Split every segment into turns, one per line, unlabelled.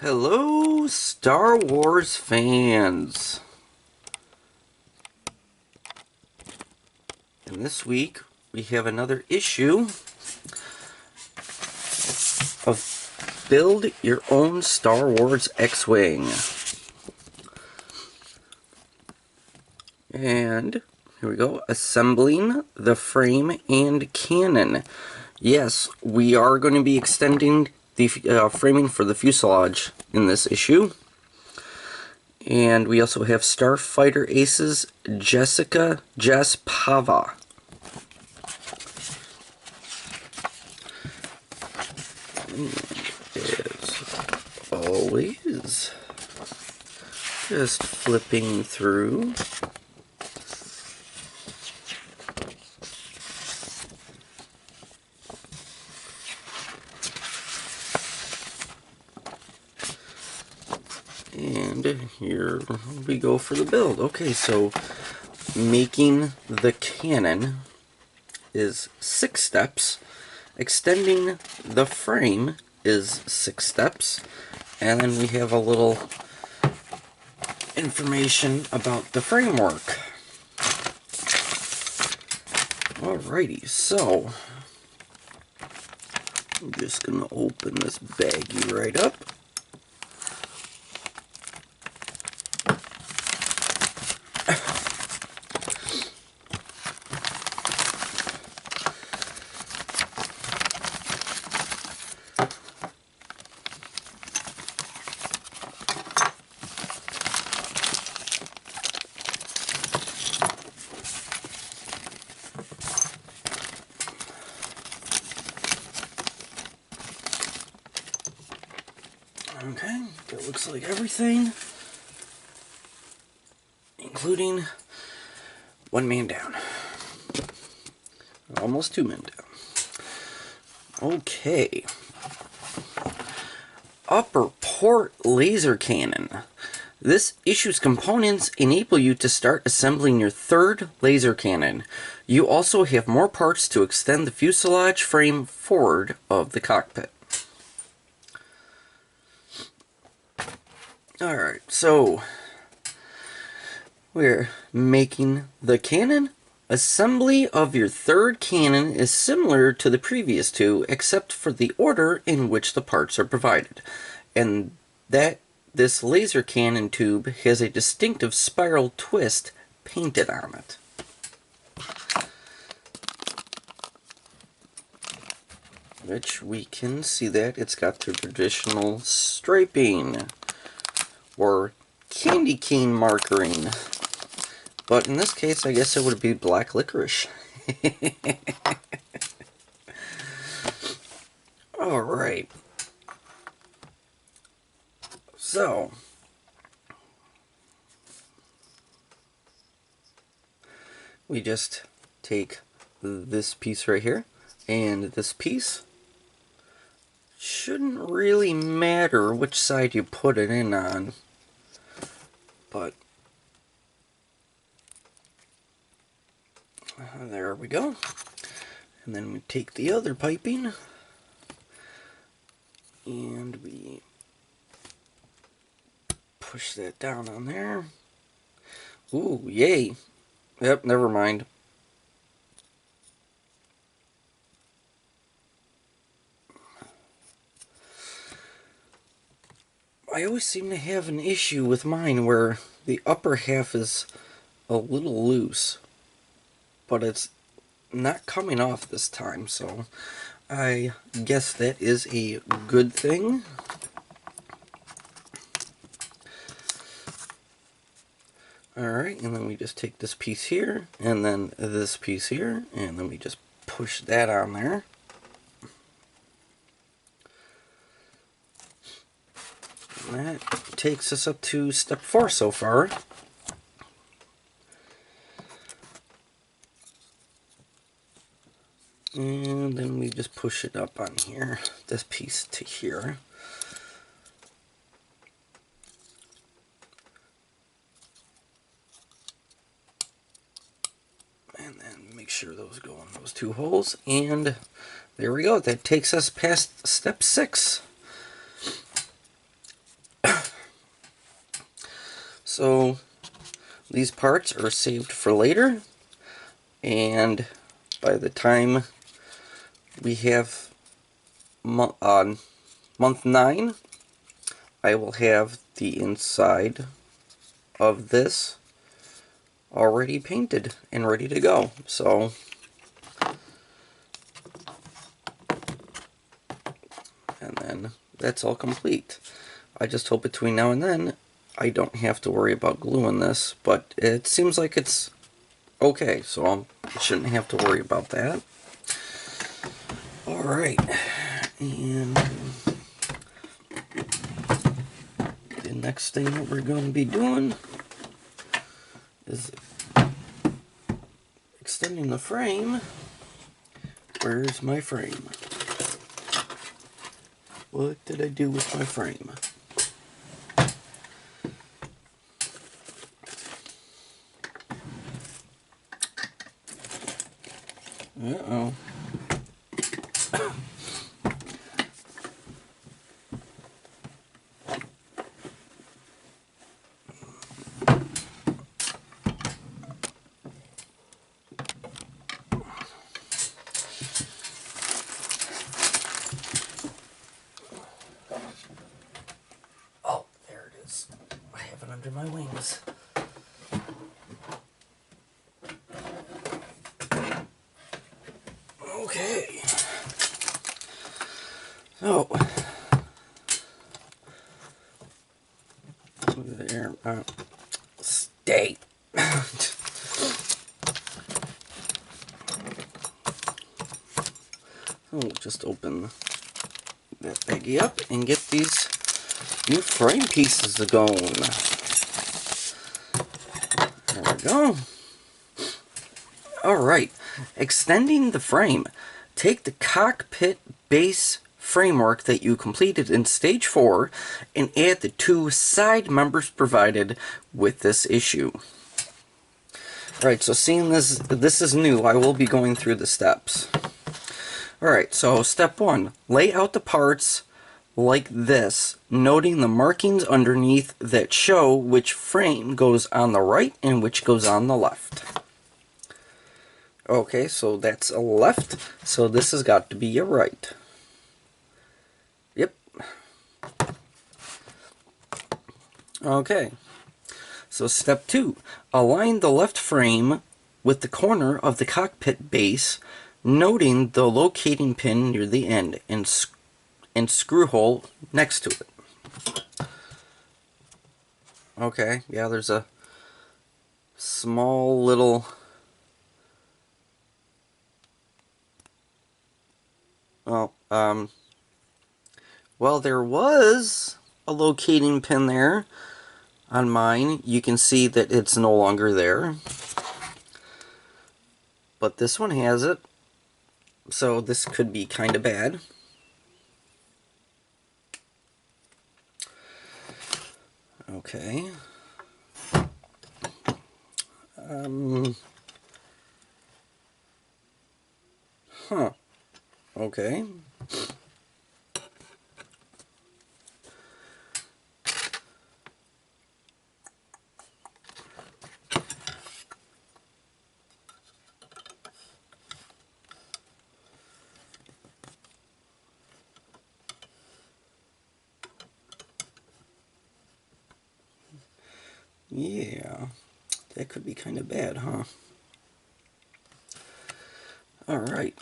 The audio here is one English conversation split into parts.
Hello, Star Wars fans! And this week we have another issue of Build Your Own Star Wars X-Wing. And here we go, assembling the frame and cannon. Yes, we are going to be extending the framing for the fuselage in this issue. And we also have Starfighter Aces Jess Pava. As always, just flipping through. And here we go for the build. Okay, so making the cannon is 6 steps. Extending the frame is 6 steps. And then we have a little information about the framework. Alrighty, so I'm just going to open this baggie right up. Okay, that looks like everything, including 1 man down. Almost 2 men down. Okay. Upper port laser cannon. This issue's components enable you to start assembling your 3rd laser cannon. You also have more parts to extend the fuselage frame forward of the cockpit. Alright, so we're making the cannon. Assembly of your 3rd cannon is similar to the previous 2, except for the order in which the parts are provided, and that this laser cannon tube has a distinctive spiral twist painted on it. Which we can see that it's got the traditional striping, or candy cane markering. But in this case, I guess it would be black licorice. Alright. So, we just take this piece right here, and this piece. Shouldn't really matter which side you put it in on, but there we go. And then we take the other piping and we push that down on there. Ooh, yay. Yep, never mind. I always seem to have an issue with mine where the upper half is a little loose, but it's not coming off this time, so I guess that is a good thing. Alright, and then we just take this piece here, and then this piece here, and then we just push that on there. And that takes us up to step 4 so far. And then we just push it up on here, this piece to here. And then make sure those go in those 2 holes. And there we go. That takes us past step 6. so these parts are saved for later, and by the time we have month 9, I will have the inside of this already painted and ready to go. So and then that's all complete. I just hope between now and then I don't have to worry about gluing this, but it seems like it's okay, so I shouldn't have to worry about that. Alright, and the next thing that we're going to be doing is extending the frame. Where's my frame? What did I do with my frame? Uh-oh. Oh, there it is. I have it under my wings. Okay. So, there. Stay. So, just open that baggie up and get these new frame pieces going. There we go. Alright, extending the frame. Take the cockpit base framework that you completed in stage 4 and add the 2 side members provided with this issue. Alright, so seeing this is new, I will be going through the steps. Alright, so step 1, lay out the parts like this, noting the markings underneath that show which frame goes on the right and which goes on the left. Okay, so that's a left, so this has got to be a right. Yep. Okay, so step 2, align the left frame with the corner of the cockpit base, noting the locating pin near the end and screw hole next to it. Okay, yeah, there's a small little well, there was a locating pin there on mine. You can see that it's no longer there, but this one has it, so this could be kind of bad. Okay. Okay. Yeah, that could be kind of bad, huh? Alright.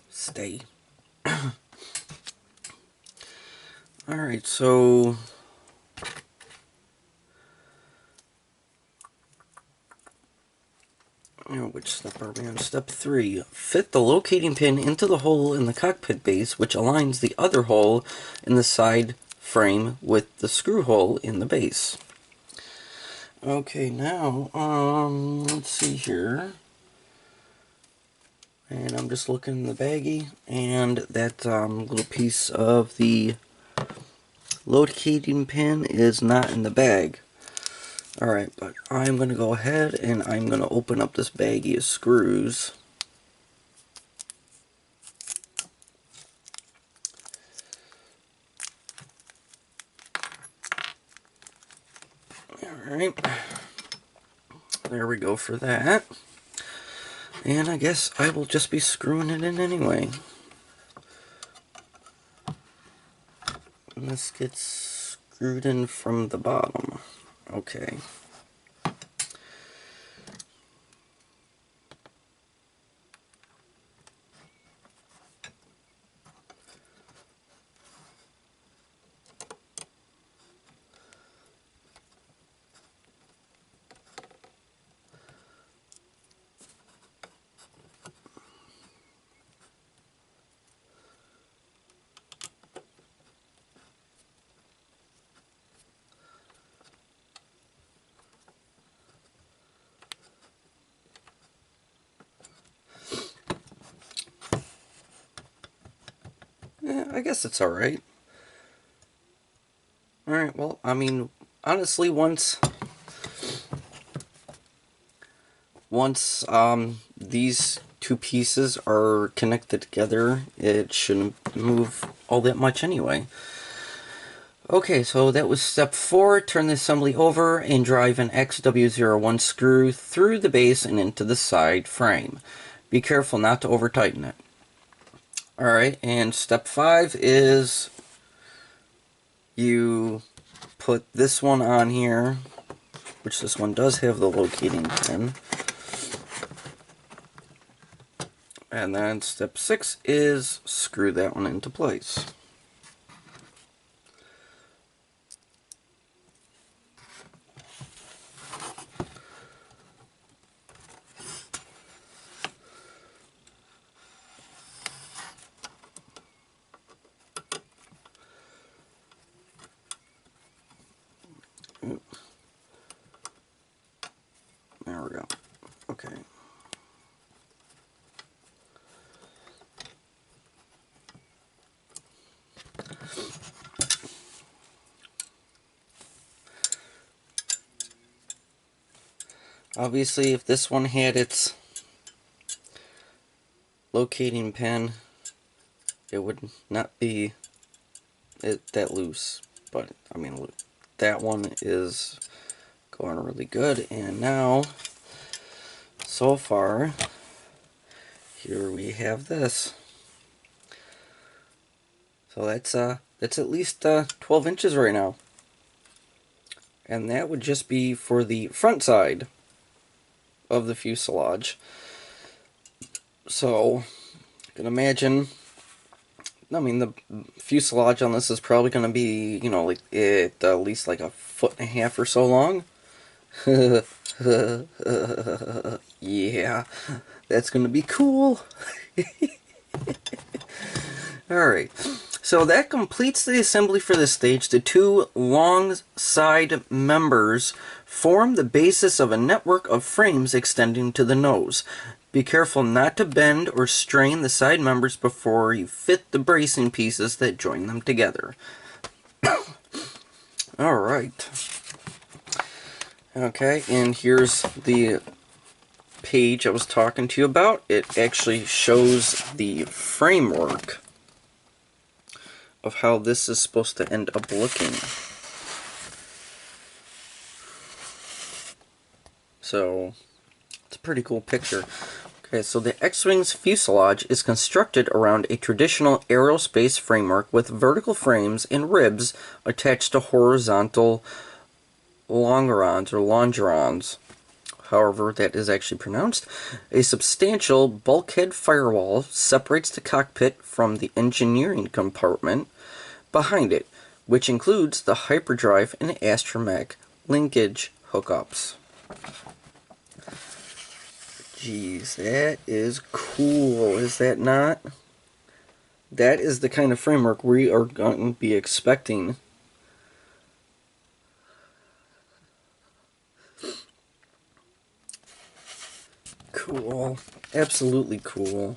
Stay. Alright, so which step are we on? Step 3. Fit the locating pin into the hole in the cockpit base, which aligns the other hole in the side frame with the screw hole in the base. Okay, now, let's see here. And I'm just looking in the baggie, and that little piece of the locating pin is not in the bag. Alright, but I'm going to go ahead and I'm going to open up this baggie of screws. Alright, there we go for that. And I guess I will just be screwing it in anyway. And this gets screwed in from the bottom. Okay. Yeah, I guess it's alright. Alright, well, I mean, honestly, once these two pieces are connected together, it shouldn't move all that much anyway. Okay, so that was step 4. Turn the assembly over and drive an XW01 screw through the base and into the side frame. Be careful not to over tighten it. Alright, and step 5 is you put this one on here, which this one does have the locating pin. And then step 6 is screw that one into place. There we go. Okay. Obviously, if this one had its locating pin, it would not be that loose. But, I mean, that one is going really good. And now, so far, here we have this. So that's at least 12 inches right now. And that would just be for the front side of the fuselage. So, you can imagine, I mean, the fuselage on this is probably going to be, you know, like at least like 1.5 feet or so long. Yeah, that's going to be cool. Alright, so that completes the assembly for this stage. The two long side members form the basis of a network of frames extending to the nose. Be careful not to bend or strain the side members before you fit the bracing pieces that join them together. Alright. Okay, and here's the page I was talking to you about. It actually shows the framework of how this is supposed to end up looking. So, it's a pretty cool picture. Okay, so the X-Wing's fuselage is constructed around a traditional aerospace framework with vertical frames and ribs attached to horizontal longerons or longerons, however that is actually pronounced. A substantial bulkhead firewall separates the cockpit from the engineering compartment behind it, which includes the hyperdrive and astromech linkage hookups. Jeez, that is cool, is that not? That is the kind of framework we are going to be expecting. Cool. Absolutely cool.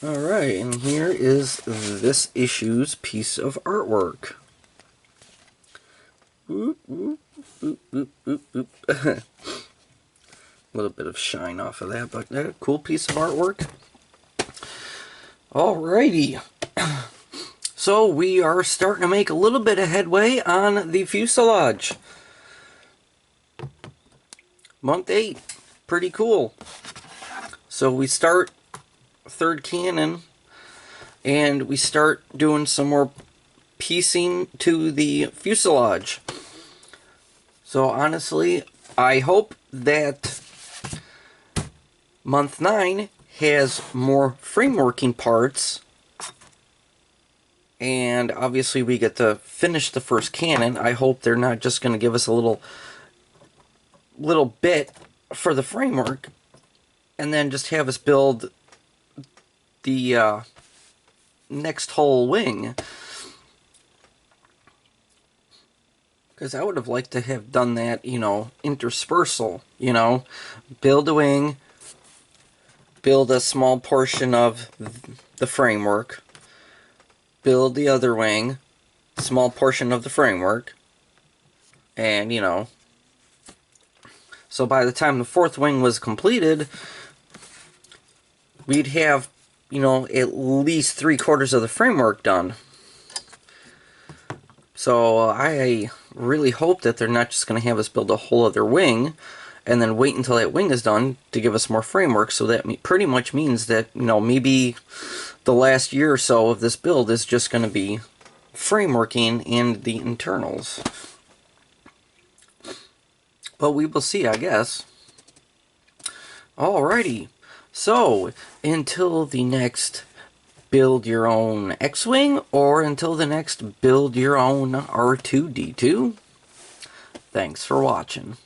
Alright, and here is this issue's piece of artwork. Oop, oop, oop, oop, oop, oop. A little bit of shine off of that, but a cool piece of artwork. Alrighty. So we are starting to make a little bit of headway on the fuselage. month 8. Pretty cool. So we start third cannon, and we start doing some more piecing to the fuselage. So honestly, I hope that month 9 has more frameworking parts, and obviously we get to finish the first cannon. I hope they're not just going to give us a little bit for the framework and then just have us build the next whole wing. Because I would have liked to have done that, you know, interspersal, you know, build a wing, build a small portion of the framework, build the other wing, small portion of the framework, and, you know, so by the time the fourth wing was completed, we'd have, you know, at least 3/4 of the framework done. So I really hope that they're not just going to have us build a whole other wing and then wait until that wing is done to give us more framework. So that pretty much means that, you know, maybe the last year or so of this build is just going to be frameworking and the internals. But we will see, I guess. Alrighty. So, until the next build your own X-Wing, or until the next build your own R2-D2, thanks for watching.